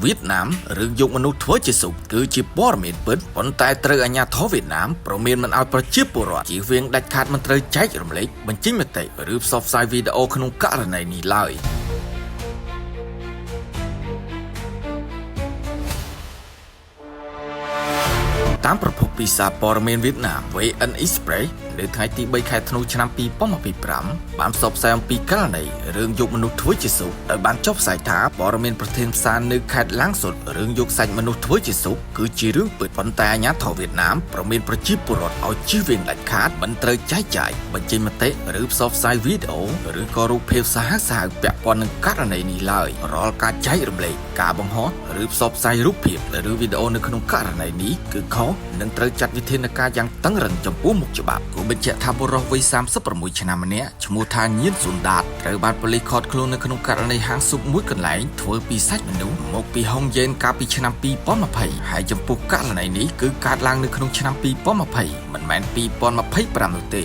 វៀតណាមរឿងយកមនុស្សធ្វើជាសុខគឺជាព័ត៌មានពិតប៉ុន្តែត្រូវអាជ្ញាធរវៀតណាមប្រមានមិនឲ្យប្រជាពលរដ្ឋជៀសវាងដាច់ខាតមិនត្រូវចែករំលែកបញ្ចេញមតិឬផ្សព្វផ្សាយវីដេអូក្នុងករណីនេះឡើយតាមប្រភពពីសារព័ត៌មានវៀតណាម VN Express នៅថ្ងៃទី3ខែធ្នូឆ្នាំ2025បានផ្សព្វផ្សាយអំពីករណីរឿងយកមនុស្សធ្វើជាសុខដោយបានចុះផ្សាយថាព័ត៌មានប្រធានផ្សារនៅខេត្តឡាំងសុតរឿងយកសាច់មនុស្សធ្វើជាសុខគឺជារឿងពិតប៉ុន្តែអាជ្ញាធរវៀតណាមប្រមានប្រជាពលរដ្ឋឲ្យជៀសវាងដាច់ខាតមិនត្រូវចែកចាយបញ្ចេញមតិឬផ្សព្វផ្សាយវីដេអូឬក៏រូបភាពសាហាវៗពាក់ព័ន្ធនឹងករណីនេះឡើយរាល់ការចែករំលែកការបង្ហោះឬផ្សព្វផ្សាយរូបភាពឬវីដេអូនៅក្នុងករណីនេះគឺខុសនិងត្រូវចាត់វិធានការយ៉ាងតឹងរ៉ឹងចំពោះមុខច្បាប់គូបញ្ជាក់ថាបុរសវ័យ36ឆ្នាំម្នាក់ឈ្មោះថាញៀនស៊ុនដាតត្រូវបានប៉ូលីសឃាត់ខ្លួននៅក្នុងករណីហាងស៊ុបមួយកន្លែងធ្វើពីសាច់មនុស្សមកពីហុងយ៉េនកាលពីឆ្នាំ2020ហើយចំពោះករណីនេះគឺកើតឡើងនៅក្នុងឆ្នាំ2020មិនមែន2025នោះទេ